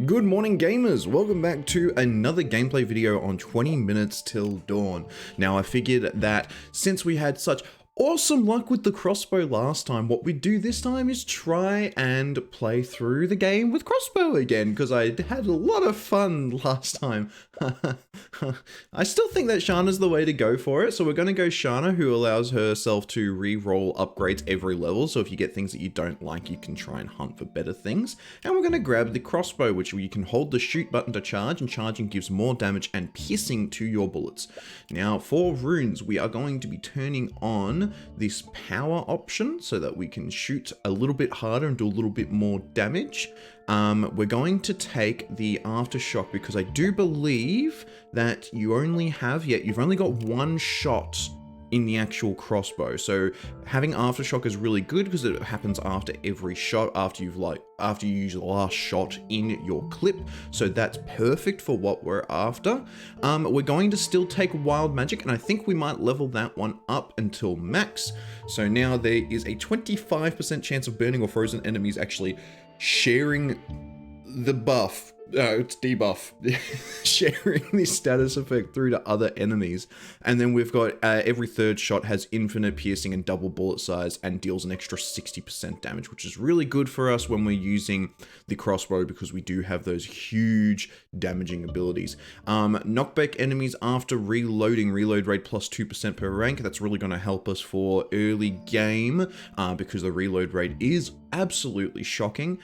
Good morning gamers, welcome back to another gameplay video on 20 minutes till dawn. Now I figured that since we had such awesome luck with the crossbow last time, what we do this time is try and play through the game with crossbow again, because I had a lot of fun last time. I still think that Shana's the way to go for it, so we're going to go Shana, who allows herself to re-roll upgrades every level, so if you get things that you don't like, you can try and hunt for better things. And we're going to grab the crossbow, which you can hold the shoot button to charge, and charging gives more damage and piercing to your bullets. Now for runes, we are going to be turning on this power option so that we can shoot a little bit harder and do a little bit more damage. We're going to take the aftershock because I do believe that you've only got one shot in the actual crossbow. So having aftershock is really good because it happens after every shot, after you use the last shot in your clip. So that's perfect for what we're after. We're going to still take wild magic, and I think we might level that one up until max. So now there is a 25% chance of burning or frozen enemies actually sharing the buff. It's debuff. Sharing the status effect through to other enemies. And then we've got every third shot has infinite piercing and double bullet size and deals an extra 60% damage, which is really good for us when we're using the crossbow because we do have those huge damaging abilities. Knockback enemies after reloading, reload rate plus 2% per rank. That's really going to help us for early game because the reload rate is absolutely shocking.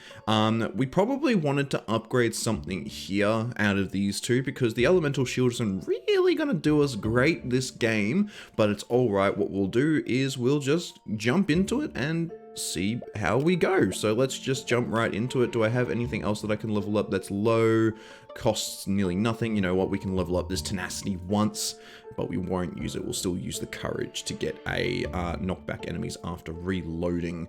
We probably wanted to upgrade something here out of these two because the elemental shield isn't really gonna do us great this game, but it's all right. What we'll do is we'll just jump into it and see how we go. So let's just jump right into it. Do I have anything else that I can level up that's low, costs nearly nothing? You know what, we can level up this tenacity once, but we won't use it. We'll still use the courage to get a knockback enemies after reloading.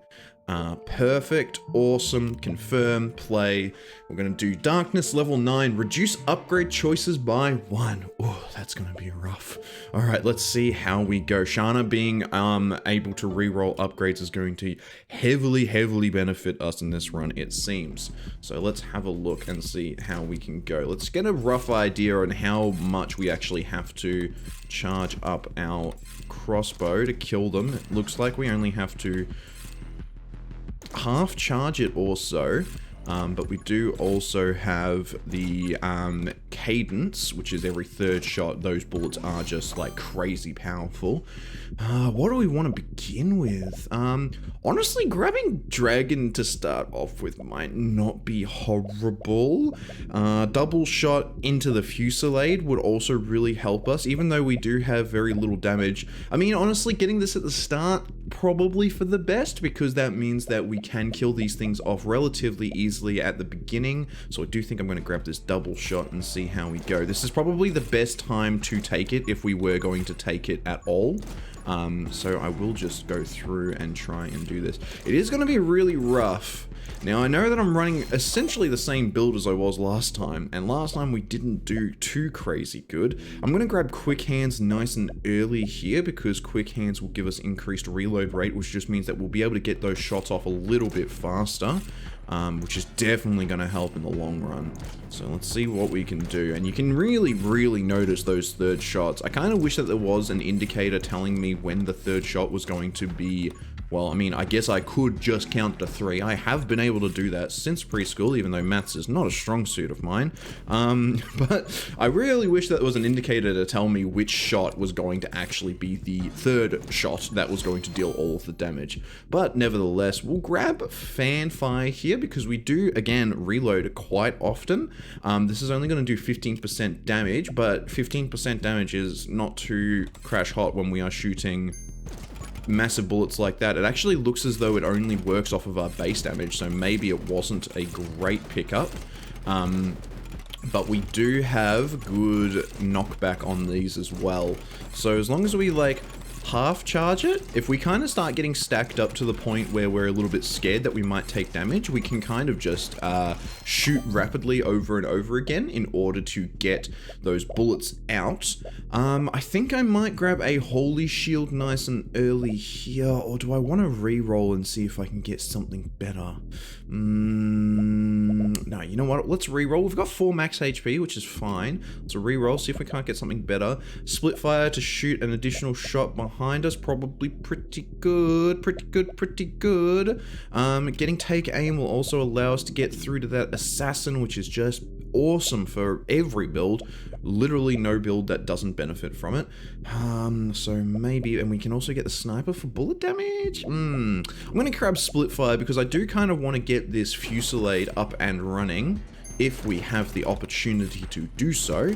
Perfect, awesome, confirm, play. We're gonna do darkness level 9, reduce upgrade choices by 1. Oh, that's gonna be rough. All right, let's see how we go. Shana being able to reroll upgrades is going to heavily benefit us in this run, it seems. So let's have a look and see how we can go. Let's get a rough idea on how much we actually have to charge up our crossbow to kill them. It looks like we only have to half charge it also, but we do also have the cadence, which is every third shot. Those bullets are just like crazy powerful. What do we want to begin with? Honestly, grabbing dragon to start off with might not be horrible. Double shot into the fusillade would also really help us, even though we do have very little damage. I mean, honestly, getting this at the start probably for the best, because that means that we can kill these things off relatively easily at the beginning. So I do think I'm going to grab this double shot and see how we go. This is probably the best time to take it if we were going to take it at all. So I will just go through and try and do this. It is going to be really rough. Now I know that I'm running essentially the same build as I was last time, and last time we didn't do too crazy good. I'm going to grab quick hands nice and early here because quick hands will give us increased reload rate, which just means that we'll be able to get those shots off a little bit faster. Which is definitely going to help in the long run. So let's see what we can do. And you can really notice those third shots. I kind of wish that there was an indicator telling me when the third shot was going to be. Well, I mean, I guess I could just count to 3. I have been able to do that since preschool, even though maths is not a strong suit of mine. But I really wish that there was an indicator to tell me which shot was going to actually be the third shot that was going to deal all of the damage. But nevertheless, we'll grab Fanfire here because we do, again, reload quite often. This is only going to do 15% damage, but 15% damage is not too crash hot when we are shooting massive bullets like that. It actually looks as though it only works off of our base damage, so maybe it wasn't a great pickup. But we do have good knockback on these as well. So as long as we like half charge it. If we kind of start getting stacked up to the point where we're a little bit scared that we might take damage, we can kind of just shoot rapidly over and over again in order to get those bullets out. I think I might grab a holy shield nice and early here, or do I want to re-roll and see if I can get something better? No, you know what? Let's re-roll. We've got 4 max HP, which is fine. Let's re-roll, see if we can't get something better. Split fire to shoot an additional shot behind us. Probably pretty good. Pretty good. Getting take aim will also allow us to get through to that assassin, which is just awesome for every build. Literally no build that doesn't benefit from it. So maybe, and we can also get the sniper for bullet damage. I'm gonna grab split fire because I do kind of want to get this fusillade up and running if we have the opportunity to do so,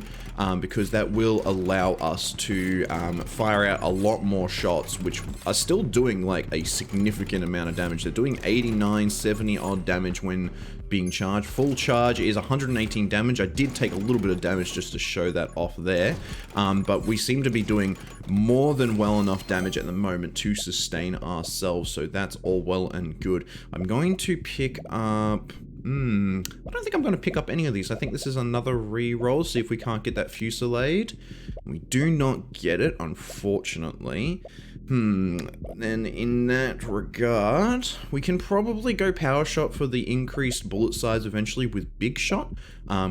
because that will allow us to fire out a lot more shots, which are still doing like a significant amount of damage. They're doing 89, 70 odd damage when being charged. Full charge is 118 damage. I did take a little bit of damage just to show that off there, but we seem to be doing more than well enough damage at the moment to sustain ourselves, so that's all well and good. I'm going to pick up... I don't think I'm going to pick up any of these. I think this is another re-roll, see if we can't get that fusillade. We do not get it, unfortunately. Then in that regard, we can probably go power shot for the increased bullet size eventually with big shot,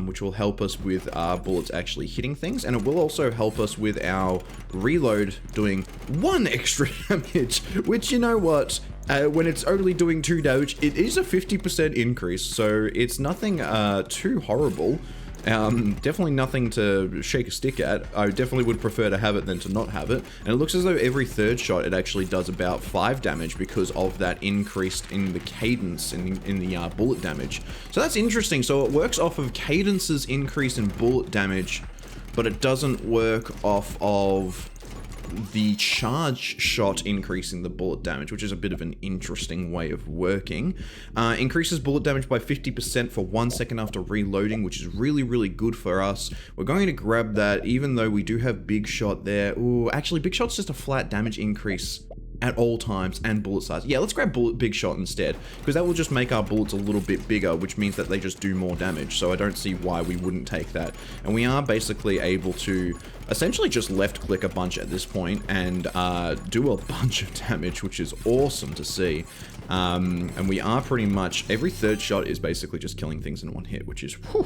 which will help us with our bullets actually hitting things, and it will also help us with our reload doing 1 extra damage, which, you know what, when it's only doing 2 damage, it is a 50% increase, so it's nothing too horrible. Definitely nothing to shake a stick at. I definitely would prefer to have it than to not have it. And it looks as though every 3rd shot it actually does about 5 damage because of that increase in the cadence in the bullet damage. So that's interesting. So it works off of cadence's increase in bullet damage, but it doesn't work off of the charge shot increasing the bullet damage, which is a bit of an interesting way of working. Increases bullet damage by 50% for 1 second after reloading, which is really, really good for us. We're going to grab that, even though we do have big shot there. Ooh, actually, big shot's just a flat damage increase at all times and bullet size. Yeah, let's grab big shot instead, because that will just make our bullets a little bit bigger, which means that they just do more damage. So I don't see why we wouldn't take that. And we are basically able to essentially just left click a bunch at this point and do a bunch of damage, which is awesome to see. And we are pretty much, every 3rd shot is basically just killing things in 1 hit, which is whew,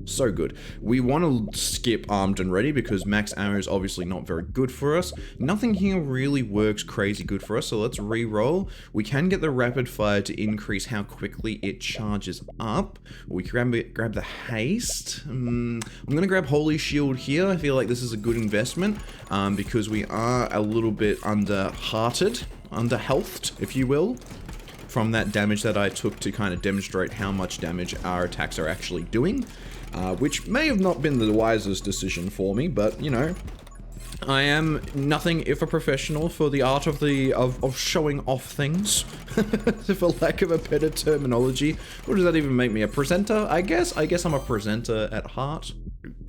so good. We want to skip armed and ready because max ammo is obviously not very good for us. Nothing here really works crazy good for us, so let's re-roll. We can get the rapid fire to increase how quickly it charges up. We can grab the haste. I'm going to grab holy shield here. I feel like this is a good investment because we are a little bit under-hearted, under-healthed, if you will, from that damage that I took to kind of demonstrate how much damage our attacks are actually doing. Which may have not been the wisest decision for me, but, you know, I am nothing if a professional for the art of showing off things, for lack of a better terminology. What does that even make me? A presenter, I guess? I guess I'm a presenter at heart.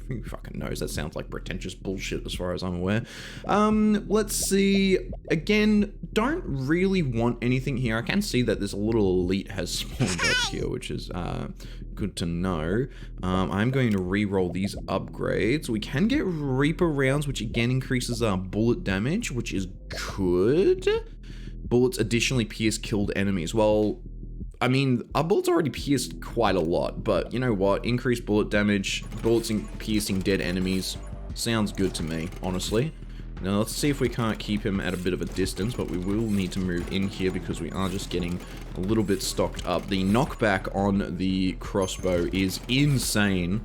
Who fucking knows? That sounds like pretentious bullshit as far as I'm aware. Let's see. Again, don't really want anything here. I can see that this little elite has spawned up here, which is good to know. I'm going to re-roll these upgrades. We can get Reaper rounds, which again increases our bullet damage, which is good. Bullets additionally pierce killed enemies. Well, I mean, our bullets already pierced quite a lot, but you know what? Increased bullet damage, bullets piercing dead enemies. Sounds good to me, honestly. Now let's see if we can't keep him at a bit of a distance, but we will need to move in here because we are just getting a little bit stocked up. The knockback on the crossbow is insane.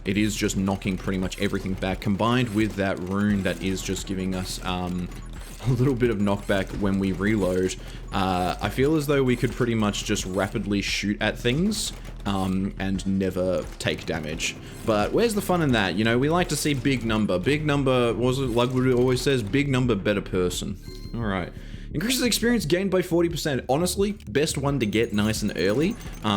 It is just knocking pretty much everything back, combined with that rune that is just giving us a little bit of knockback when we reload. I feel as though we could pretty much just rapidly shoot at things and never take damage. But where's the fun in that? You know, we like to see big number. Big number, was it like what it always says? Big number, better person. Alright. Increases experience gained by 40%. Honestly, best one to get nice and early,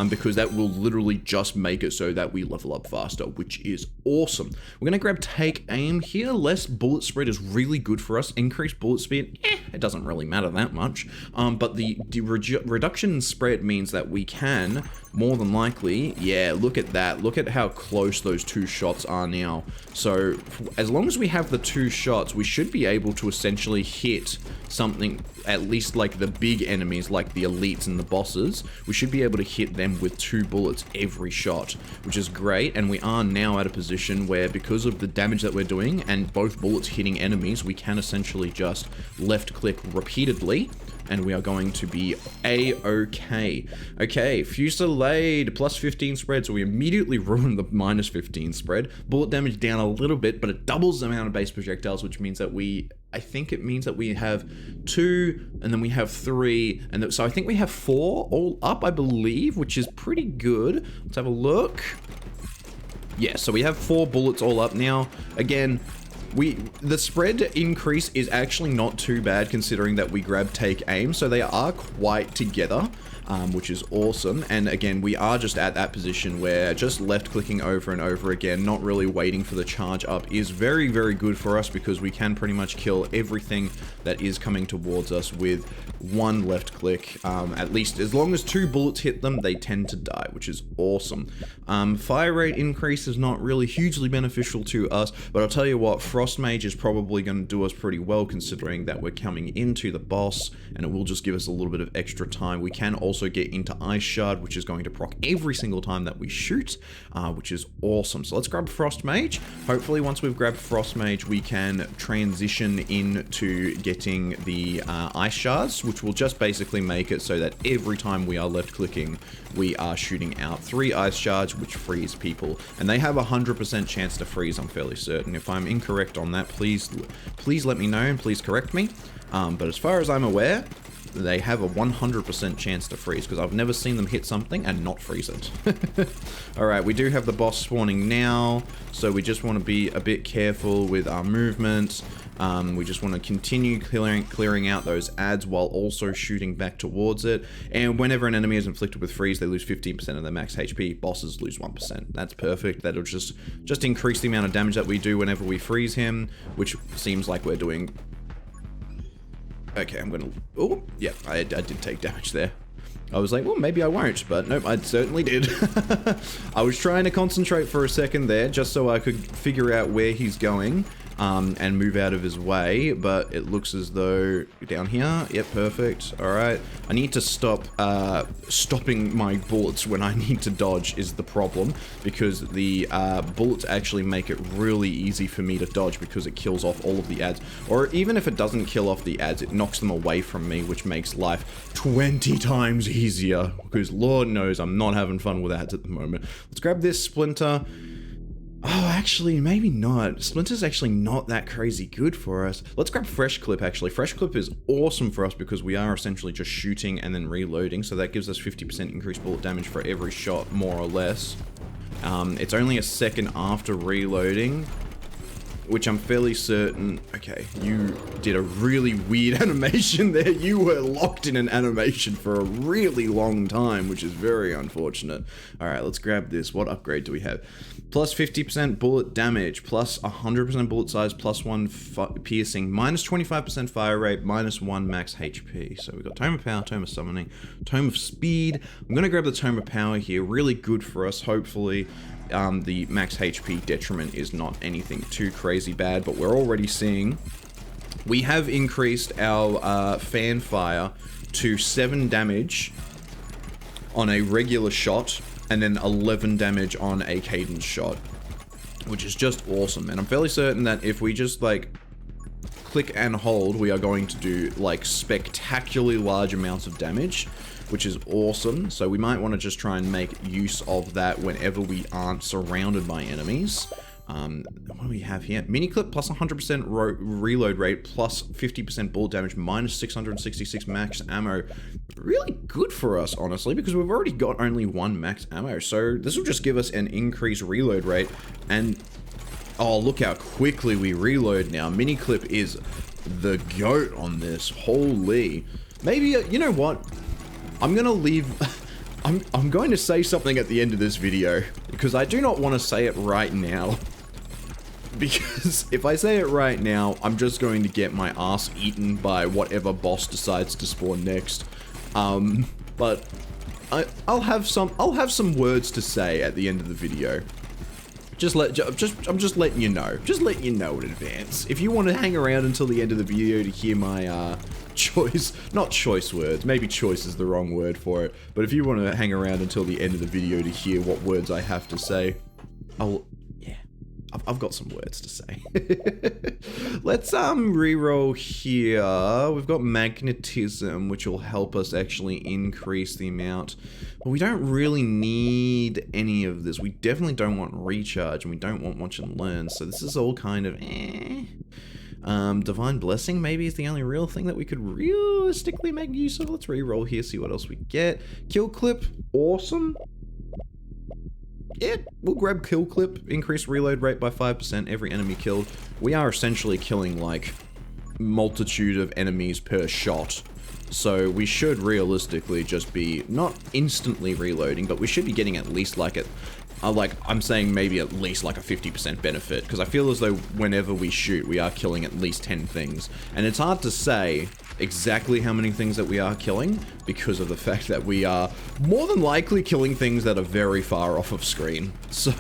because that will literally just make it so that we level up faster, which is awesome. We're gonna grab take aim here. Less bullet spread is really good for us. Increased bullet speed, it doesn't really matter that much. But the reduction in spread means that we can, more than likely, yeah, look at that. Look at how close those two shots are now. So as long as we have the two shots, we should be able to essentially hit something, at least like the big enemies, like the elites and the bosses. We should be able to hit them with 2 bullets every shot, which is great. And we are now at a position where, because of the damage that we're doing and both bullets hitting enemies, we can essentially just left click repeatedly, and we are going to be a-okay. Okay, Fusillade, plus 15 spread, so we immediately ruin the minus 15 spread. Bullet damage down a little bit, but it doubles the amount of base projectiles, which means that I think it means that we have 2, and then we have 3, and so I think we have 4 all up, I believe, which is pretty good. Let's have a look. Yeah, so we have 4 bullets all up now. Again, the spread increase is actually not too bad considering that we grab take aim, so they are quite together, which is awesome. And again, we are just at that position where just left clicking over and over again, not really waiting for the charge up, is very, very good for us, because we can pretty much kill everything that is coming towards us with 1 left click. At least as long as 2 bullets hit them, they tend to die, which is awesome. Fire rate increase is not really hugely beneficial to us, but I'll tell you what, Frost Mage is probably going to do us pretty well, considering that we're coming into the boss, and it will just give us a little bit of extra time. We can also get into Ice Shard, which is going to proc every single time that we shoot, which is awesome. So let's grab Frost Mage. Hopefully once we've grabbed Frost Mage, we can transition into getting the Ice Shards, which will just basically make it so that every time we are left clicking, we are shooting out 3 Ice Shards, which freeze people, and they have a 100% chance to freeze, I'm fairly certain. If I'm incorrect on that, please let me know and please correct me. But as far as I'm aware, they have a 100% chance to freeze, because I've never seen them hit something and not freeze it. Alright, we do have the boss spawning now, so we just want to be a bit careful with our movement. We just want to continue clearing out those adds while also shooting back towards it. And whenever an enemy is inflicted with freeze, they lose 15% of their max HP. Bosses lose 1%. That's perfect. That'll just increase the amount of damage that we do whenever we freeze him, which seems like we're doing. Okay, I'm gonna... Oh, yeah, I did take damage there. I was like, well, maybe I won't, but nope, I certainly did. I was trying to concentrate for a second there, just so I could figure out where he's going, and move out of his way, but it looks as though... Down here? Yep, perfect. Alright. I need to stop, stopping my bullets when I need to dodge is the problem, because the, bullets actually make it really easy for me to dodge, because it kills off all of the adds. Or even if it doesn't kill off the adds, it knocks them away from me, which makes life 20 times easier, because Lord knows I'm not having fun with adds at the moment. Let's grab this Splinter. Oh, actually, maybe not. Splinter's actually not that crazy good for us. Let's grab Fresh Clip, actually. Fresh Clip is awesome for us because we are essentially just shooting and then reloading, so that gives us 50% increased bullet damage for every shot, more or less. It's only a second after reloading, which I'm fairly certain... Okay, you did a really weird animation there. You were locked in an animation for a really long time, which is very unfortunate. Alright, let's grab this. What upgrade do we have? Plus 50% bullet damage, plus 100% bullet size, plus 1 piercing, minus 25% fire rate, minus 1 max HP. So we've got Tome of Power, Tome of Summoning, Tome of Speed. I'm going to grab the Tome of Power here. Really good for us, hopefully. The max HP detriment is not anything too crazy bad, but we're already seeing we have increased our fan fire to 7 damage on a regular shot, and then 11 damage on a cadence shot, which is just awesome. And I'm fairly certain that if we just like click and hold, we are going to do like spectacularly large amounts of damage, which is awesome. So we might want to just try and make use of that whenever we aren't surrounded by enemies. What do we have here? Mini clip plus 100% reload rate, plus 50% bullet damage, minus 666 max ammo. Really good for us, honestly, because we've already got only 1 max ammo. So this will just give us an increased reload rate. And oh, look how quickly we reload now. Mini clip is the goat on this. Holy. Maybe, you know what? I'm gonna leave... I'm going to say something at the end of this video, because I do not want to say it right now. Because if I say it right now, I'm just going to get my ass eaten by whatever boss decides to spawn next. But I'll have some words to say at the end of the video. I'm just letting you know. Just letting you know in advance. If you want to hang around until the end of the video to hear my not choice words, maybe choice is the wrong word for it, but if you want to hang around until the end of the video to hear what words I have to say, I've got some words to say. Let's reroll here. We've got magnetism, which will help us actually increase the amount. But we don't really need any of this. We definitely don't want recharge, and we don't want watch and learn. So this is all kind of Divine Blessing maybe is the only real thing that we could realistically make use of. Let's reroll here, see what else we get. Kill clip, awesome. Yeah, we'll grab kill clip, increase reload rate by 5%, every enemy killed. We are essentially killing like multitude of enemies per shot. So we should realistically just be not instantly reloading, but we should be getting at least like I'm saying maybe at least like a 50% benefit, because I feel as though whenever we shoot, we are killing at least 10 things. And it's hard to say exactly how many things that we are killing, because of the fact that we are more than likely killing things that are very far off of screen. So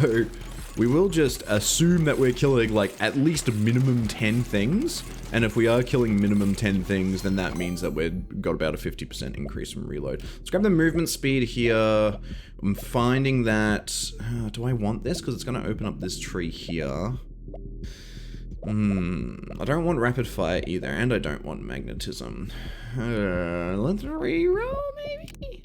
we will just assume that we're killing like at least a minimum 10 things. And if we are killing minimum 10 things, then that means that we've got about a 50% increase from reload. Let's grab the movement speed here. I'm finding that, do I want this? Because it's going to open up this tree here. I don't want rapid fire either, and I don't want magnetism. Let's reroll maybe?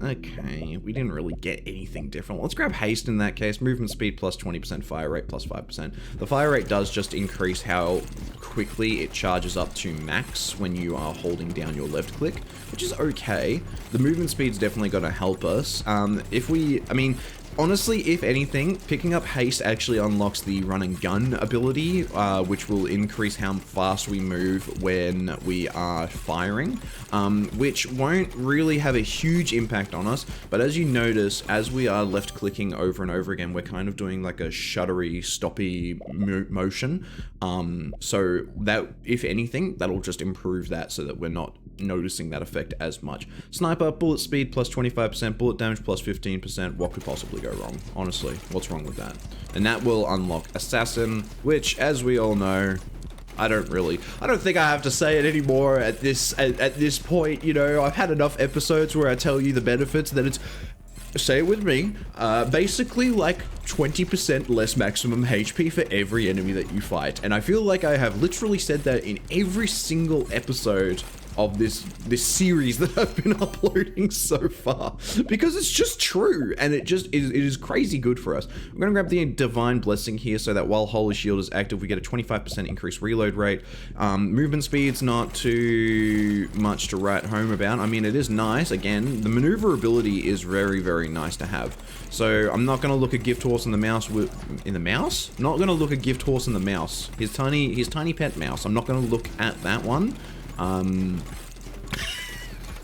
Okay, we didn't really get anything different. Let's grab haste in that case. Movement speed plus 20%, fire rate plus 5%. The fire rate does just increase how quickly it charges up to max when you are holding down your left click, which is okay. The movement speed's definitely going to help us. Honestly, if anything, picking up haste actually unlocks the run and gun ability, which will increase how fast we move when we are firing, which won't really have a huge impact on us. But as you notice, as we are left clicking over and over again, we're kind of doing like a shuttery, stoppy motion. So that, if anything, that'll just improve that so that we're not noticing that effect as much. Sniper, bullet speed plus 25%, bullet damage plus 15%. What could possibly go wrong? Honestly, what's wrong with that? And that will unlock Assassin, which, as we all know, I don't think I have to say it anymore at this point. You know, I've had enough episodes where I tell you the benefits that it's, say it with me, basically like 20% less maximum HP for every enemy that you fight. And I feel like I have literally said that in every single episode of this series that I've been uploading so far, because it's just true, and it is crazy good for us. We're gonna grab the Divine Blessing here so that while Holy Shield is active, we get a 25% increased reload rate. Movement speed's not too much to write home about. I mean, it is nice. Again, the maneuverability is very, very nice to have. So I'm not gonna look a gift horse in the mouse Not gonna look a gift horse in the mouse. His tiny pet mouse. I'm not gonna look at that one. I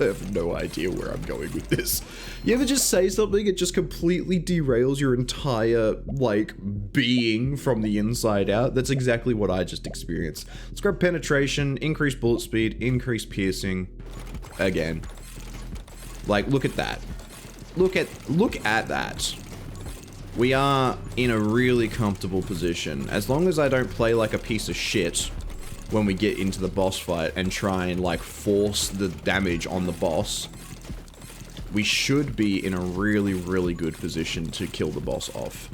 have no idea where I'm going with this. You ever just say something, it just completely derails your entire, like, being from the inside out? That's exactly what I just experienced. Let's grab penetration, increase bullet speed, increase piercing. Again. Like, look at that. Look at that. We are in a really comfortable position. As long as I don't play like a piece of shit when we get into the boss fight and try and like force the damage on the boss, we should be in a really, really good position to kill the boss off.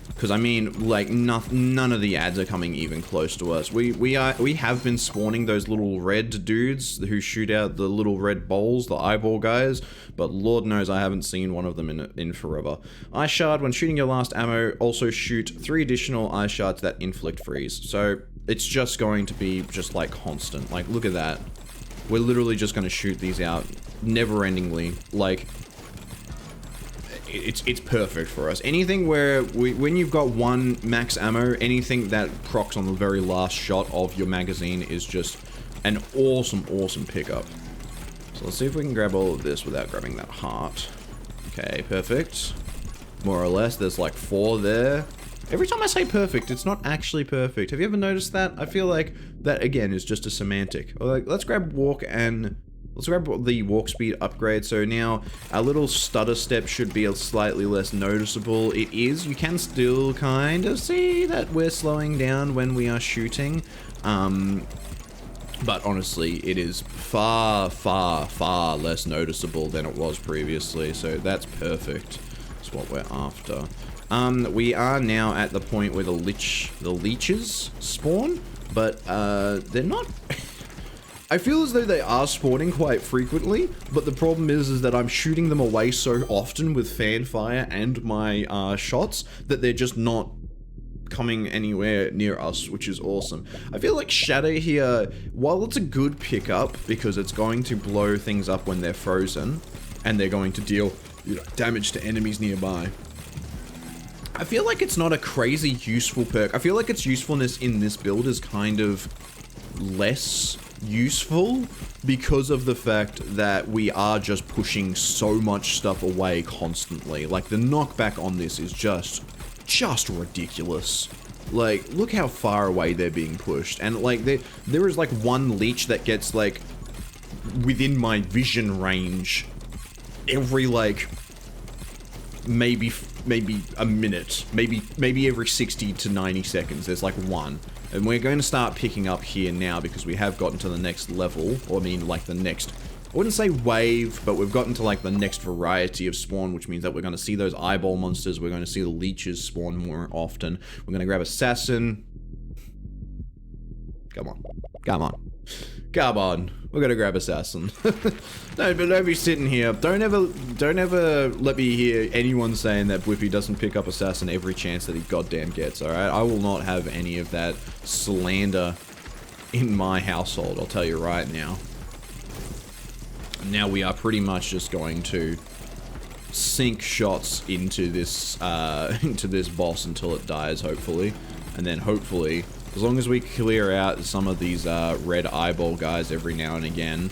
Because I mean, like, none of the ads are coming even close to us. We have been spawning those little red dudes who shoot out the little red balls, the eyeball guys, but Lord knows I haven't seen one of them in forever. Ice Shard, when shooting your last ammo, also shoot 3 additional Ice Shards that inflict freeze. So it's just going to be just like constant. Like, look at that. We're literally just going to shoot these out never-endingly. Like, it's perfect for us. Anything where when you've got 1 max ammo, anything that procs on the very last shot of your magazine is just an awesome pickup. So let's see if we can grab all of this without grabbing that heart. Okay, perfect. More or less, there's like 4 there. Every time I say perfect, it's not actually perfect. Have you ever noticed that? I feel like that, again, is just a semantic. Like, let's grab the walk speed upgrade. So now our little stutter step should be slightly less noticeable. It is. You can still kind of see that we're slowing down when we are shooting. But honestly, it is far less noticeable than it was previously. So that's perfect. That's what we're after. We are now at the point where the leeches spawn, but they're not. I feel as though they are spawning quite frequently, but the problem is that I'm shooting them away so often with fanfire and my shots that they're just not coming anywhere near us, which is awesome. I feel like Shadow here, while it's a good pickup because it's going to blow things up when they're frozen and they're going to deal, you know, damage to enemies nearby, I feel like it's not a crazy useful perk. I feel like its usefulness in this build is kind of less useful because of the fact that we are just pushing so much stuff away constantly. Like, the knockback on this is just ridiculous. Like, look how far away they're being pushed. And, like, there is, like, 1 leech that gets, like, within my vision range every, like, maybe a minute, maybe every 60 to 90 seconds, there's like 1. And we're going to start picking up here now because we have gotten to the next level, or I mean like the next, I wouldn't say wave, but we've gotten to like the next variety of spawn, which means that we're going to see those eyeball monsters, we're going to see the leeches spawn more often. We're going to grab Assassin. Come on. We're gonna grab Assassin. No, but don't be sitting here. Don't ever let me hear anyone saying that Whippy doesn't pick up Assassin every chance that he goddamn gets, alright? I will not have any of that slander in my household, I'll tell you right now. Now we are pretty much just going to sink shots into this boss until it dies, hopefully. And then hopefully, as long as we clear out some of these red eyeball guys every now and again,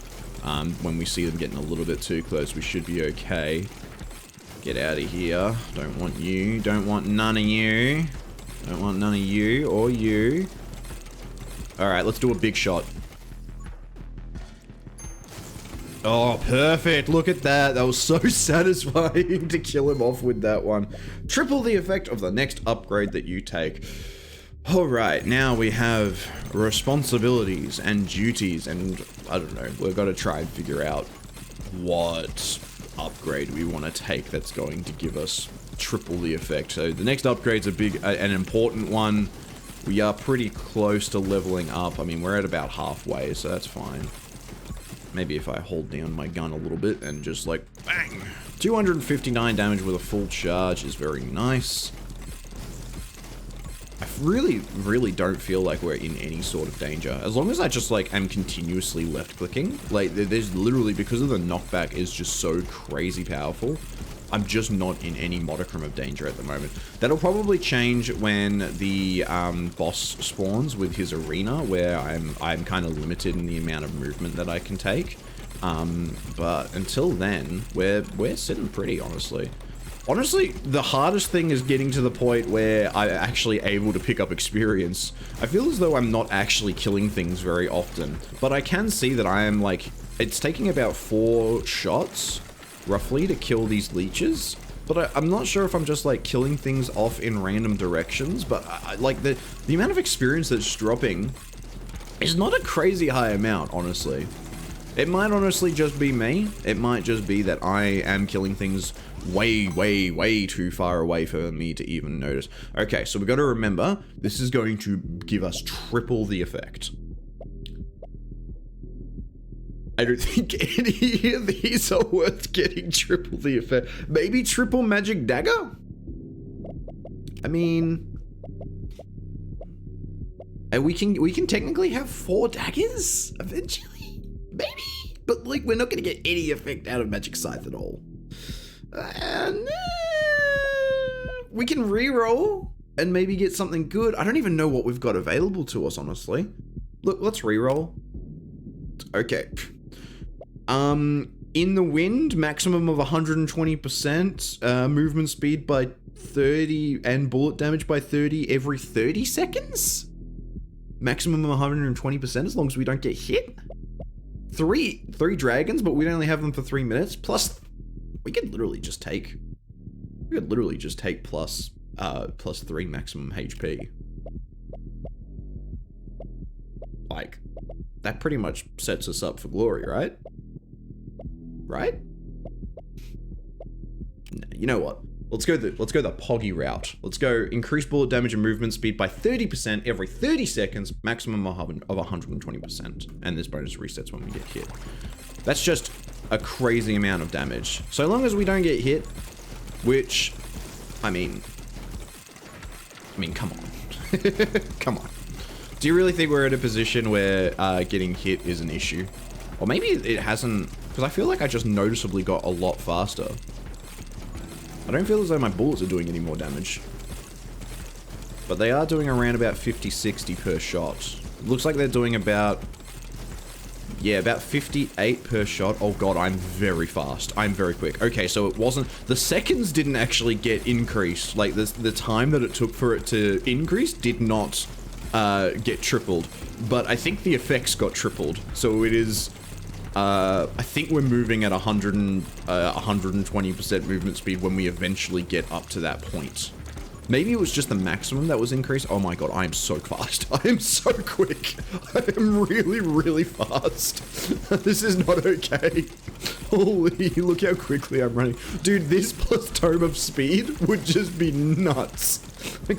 when we see them getting a little bit too close, we should be okay. Get out of here. Don't want you. Don't want none of you. Don't want none of you or you. Alright, let's do a big shot. Oh, perfect. Look at that. That was so satisfying to kill him off with that one. Triple the effect of the next upgrade that you take. Alright, now we have responsibilities and duties, and I don't know, we've got to try and figure out what upgrade we want to take that's going to give us triple the effect. So the next upgrade's an important one. We are pretty close to leveling up. I mean, we're at about halfway, so that's fine. Maybe if I hold down my gun a little bit and just like, bang! 259 damage with a full charge is very nice. I really don't feel like we're in any sort of danger. As long as I just, like, am continuously left-clicking. Like, there's literally, because of the knockback is just so crazy powerful, I'm just not in any modicum of danger at the moment. That'll probably change when the boss spawns with his arena, where I'm kind of limited in the amount of movement that I can take. But until then, we're sitting pretty, honestly. Honestly, the hardest thing is getting to the point where I'm actually able to pick up experience. I feel as though I'm not actually killing things very often, but I can see that I am, like, it's taking about 4 shots, roughly, to kill these leeches. But I'm not sure if I'm just, like, killing things off in random directions, but, like, the amount of experience that's dropping is not a crazy high amount, honestly. It might honestly just be me. It might just be that I am killing things way too far away for me to even notice. Okay, so we got to remember, this is going to give us triple the effect. I don't think any of these are worth getting triple the effect. Maybe triple magic dagger? I mean, we can technically have 4 daggers eventually. Maybe, but like we're not gonna get any effect out of magic scythe at all. Nah, we can re-roll and maybe get something good. I don't even know what we've got available to us, honestly. Look, let's re-roll. Okay. In the wind, maximum of 120%, movement speed by 30, and bullet damage by 30 every 30 seconds? Maximum of 120% as long as we don't get hit? Three dragons, but we only have them for 3 minutes. Plus, we could literally just take plus 3 maximum HP. Like, that pretty much sets us up for glory, right? Right? You know what? Let's go the poggy route. Let's go increase bullet damage and movement speed by 30% every 30 seconds, maximum of 120%. And this bonus resets when we get hit. That's just a crazy amount of damage. So long as we don't get hit, which, I mean, come on. Come on. Do you really think we're in a position where getting hit is an issue? Or maybe it hasn't, because I feel like I just noticeably got a lot faster. I don't feel as though my bullets are doing any more damage. But they are doing around about 50-60 per shot. It looks like they're doing about 58 per shot. Oh god, I'm very fast. I'm very quick. Okay, so it wasn't, the seconds didn't actually get increased. Like, the time that it took for it to increase did not get tripled. But I think the effects got tripled. So it is, I think we're moving at 120% movement speed when we eventually get up to that point. Maybe it was just the maximum that was increased. Oh my god, I am so fast. I am so quick. I am really, really fast. This is not okay. Holy, look how quickly I'm running. Dude, this plus Tome of Speed would just be nuts.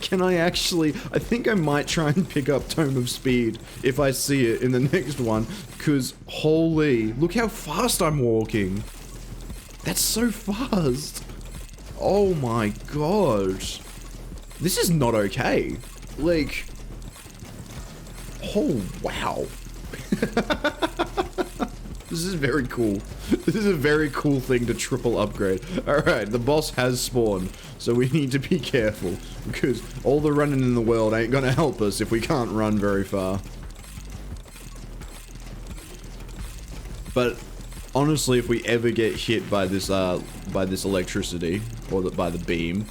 Can I actually, I think I might try and pick up Tome of Speed if I see it in the next one, because holy, look how fast I'm walking. That's so fast. Oh my god. This is not okay. Like, oh wow. This is very cool. This is a very cool thing to triple upgrade. Alright, the boss has spawned, so we need to be careful, because all the running in the world ain't gonna help us if we can't run very far. But honestly, if we ever get hit by this electricity, or by the beam,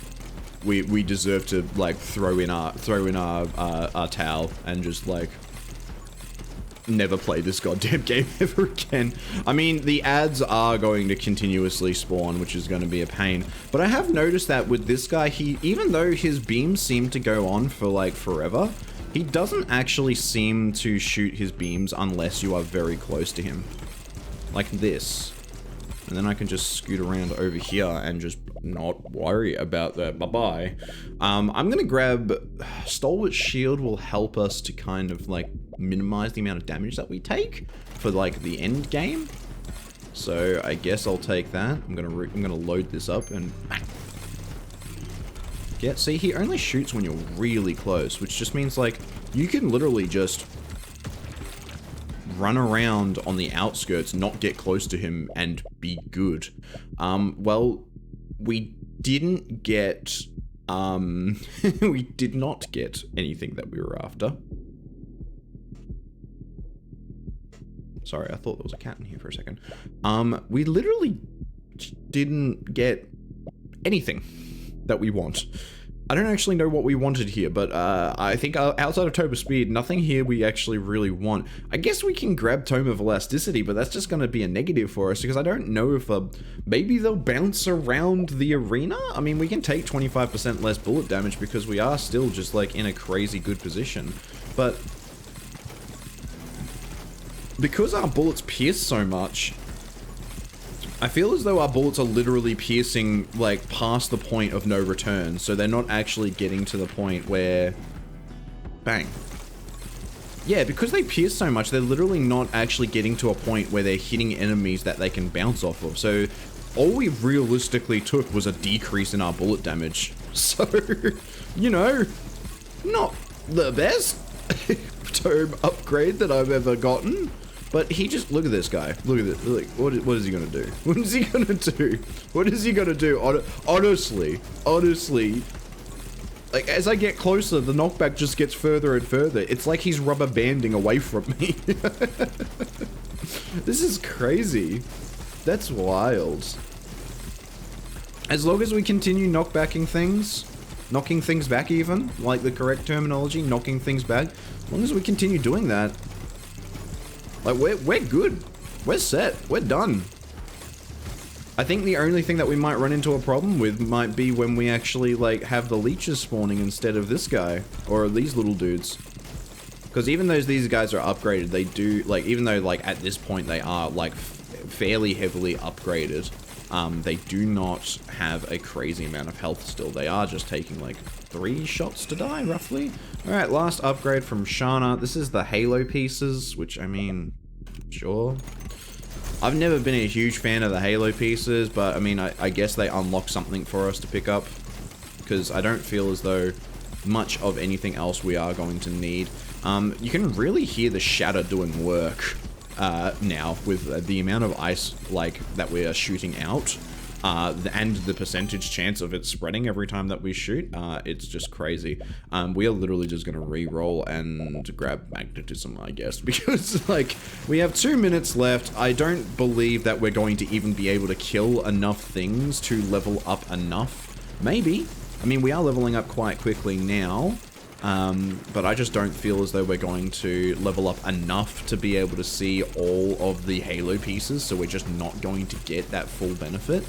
we deserve to like throw in our towel and just like never play this goddamn game ever again. I mean, the ads are going to continuously spawn, which is going to be a pain. But I have noticed that with this guy, even though his beams seem to go on for like forever, he doesn't actually seem to shoot his beams unless you are very close to him. Like this. And then I can just scoot around over here and just not worry about that. Bye-bye. I'm gonna grab Stalwart Shield will help us to kind of like minimize the amount of damage that we take for like the end game. So I guess I'll take that. I'm gonna load this up and see, he only shoots when you're really close, which just means like you can literally just run around on the outskirts, not get close to him, and be good. Well, we didn't get, we did not get anything that we were after. Sorry, I thought there was a cat in here for a second. We literally didn't get anything that we want. I don't actually know what we wanted here, but I think outside of Tome of Speed, nothing here we actually really want. I guess we can grab Tome of Elasticity, but that's just going to be a negative for us, because I don't know if maybe they'll bounce around the arena? I mean, we can take 25% less bullet damage because we are still just like in a crazy good position. But because our bullets pierce so much, I feel as though our bullets are literally piercing, like, past the point of no return, so they're not actually getting to the point where... Bang. Yeah, because they pierce so much, they're literally not actually getting to a point where they're hitting enemies that they can bounce off of, so all we realistically took was a decrease in our bullet damage. So, you know, not the best tome upgrade that I've ever gotten. But he just, look at this guy. Look at this. Like, what is he gonna do? What is he gonna do? What is he gonna do? Honestly, Like, as I get closer, the knockback just gets further and further. It's like he's rubber banding away from me. This is crazy. That's wild. As long as we continue knocking things back even, like the correct terminology, knocking things back, as long as we continue doing that, like, we're good. We're set. We're done. I think the only thing that we might run into a problem with might be when we actually, like, have the leeches spawning instead of this guy, or these little dudes. Because even though these guys are upgraded, they do, like, even though, like, at this point they are, like, fairly heavily upgraded, they do not have a crazy amount of health still. They are just taking, like, 3 shots to die, roughly. Alright, last upgrade from Shana. This is the Halo pieces, which, I mean, sure. I've never been a huge fan of the Halo pieces, but, I mean, I guess they unlock something for us to pick up. Because I don't feel as though much of anything else we are going to need. You can really hear the shatter doing work now with the amount of ice like that we are shooting out and the percentage chance of it spreading every time that we shoot. It's just crazy. We are literally just gonna re-roll and grab magnetism, I guess, because like we have 2 minutes left. I don't believe that we're going to even be able to kill enough things to level up enough. Maybe. I mean, we are leveling up quite quickly now. But I just don't feel as though we're going to level up enough to be able to see all of the Halo pieces, so we're just not going to get that full benefit,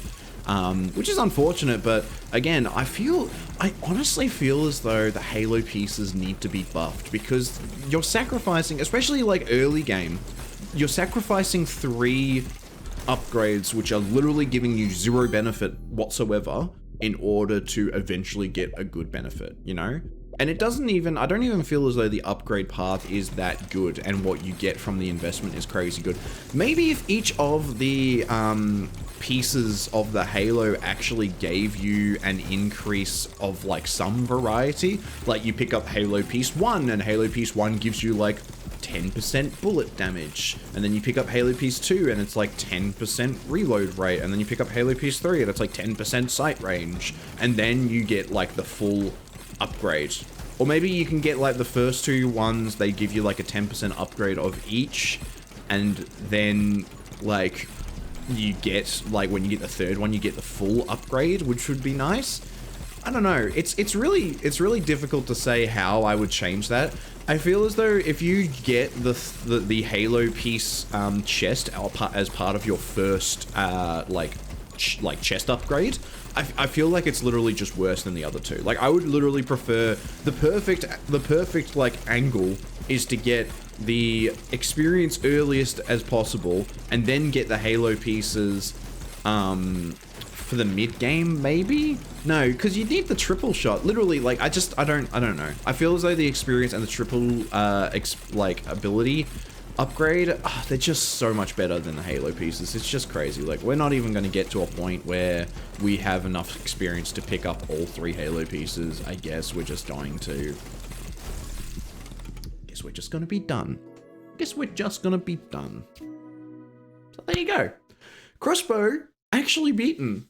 which is unfortunate. But again, I honestly feel as though the Halo pieces need to be buffed, because you're sacrificing, especially like early game, you're sacrificing 3 upgrades which are literally giving you 0 benefit whatsoever in order to eventually get a good benefit, you know? And it doesn't even, I don't even feel as though the upgrade path is that good, and what you get from the investment is crazy good. Maybe if each of the pieces of the Halo actually gave you an increase of like some variety, like you pick up Halo Piece 1 and Halo Piece 1 gives you like 10% bullet damage, and then you pick up Halo Piece 2 and it's like 10% reload rate, and then you pick up Halo Piece 3 and it's like 10% sight range, and then you get like the full upgrade. Or maybe you can get like the first 2 ones, they give you like a 10% upgrade of each, and then like you get, like when you get the 3rd one, you get the full upgrade, which would be nice. I don't know, it's really difficult to say how I would change that. I feel as though if you get the Halo piece chest as part of your first like chest upgrade, I feel like it's literally just worse than the other 2. Like, I would literally prefer the perfect like angle is to get the experience earliest as possible, and then get the Halo pieces for the mid game, maybe? No, because you need the triple shot. Literally, like, I don't know. I feel as though the experience and the triple ability upgrade, they're just so much better than the Halo pieces. It's just crazy. Like, we're not even going to get to a point where we have enough experience to pick up all 3 Halo pieces. I guess we're just going to... be done. So there you go. Crossbow actually beaten.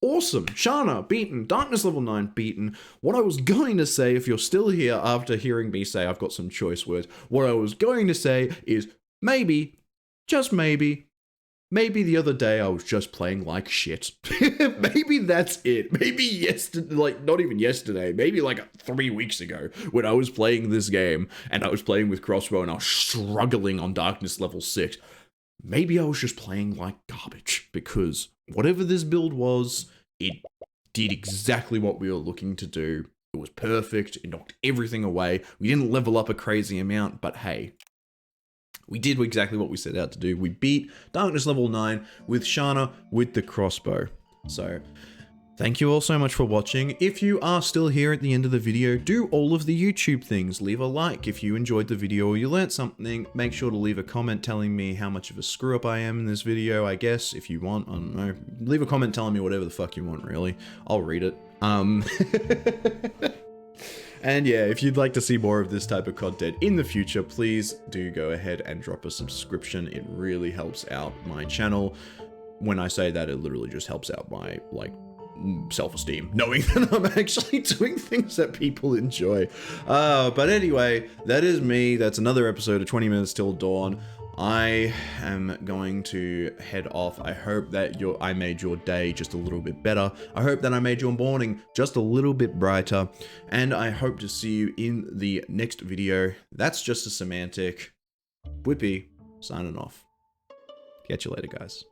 Awesome. Shana beaten. Darkness level 9 beaten. What I was going to say, if you're still here after hearing me say I've got some choice words, what I was going to say is maybe, just maybe the other day I was just playing like shit. Maybe that's it. Maybe yesterday, like not even yesterday, maybe like 3 weeks ago when I was playing this game and I was playing with Crossbow and I was struggling on Darkness level 6. Maybe I was just playing like garbage, because whatever this build was, it did exactly what we were looking to do. It was perfect. It knocked everything away. We didn't level up a crazy amount, but hey, we did exactly what we set out to do. We beat Darkness level 9 with Shana with the Crossbow. So thank you all so much for watching. If you are still here at the end of the video, do all of the YouTube things. Leave a like if you enjoyed the video or you learnt something. Make sure to leave a comment telling me how much of a screw up I am in this video, I guess, if you want. I don't know. Leave a comment telling me whatever the fuck you want, really. I'll read it. And yeah, if you'd like to see more of this type of content in the future, please do go ahead and drop a subscription. It really helps out my channel. When I say that, it literally just helps out my, like, self-esteem, knowing that I'm actually doing things that people enjoy. But anyway, that is me. That's another episode of 20 Minutes Till Dawn. I am going to head off. I hope that I made your day just a little bit better. I hope that I made your morning just a little bit brighter. And I hope to see you in the next video. That's just a semantic. Whippy, signing off. Catch you later, guys.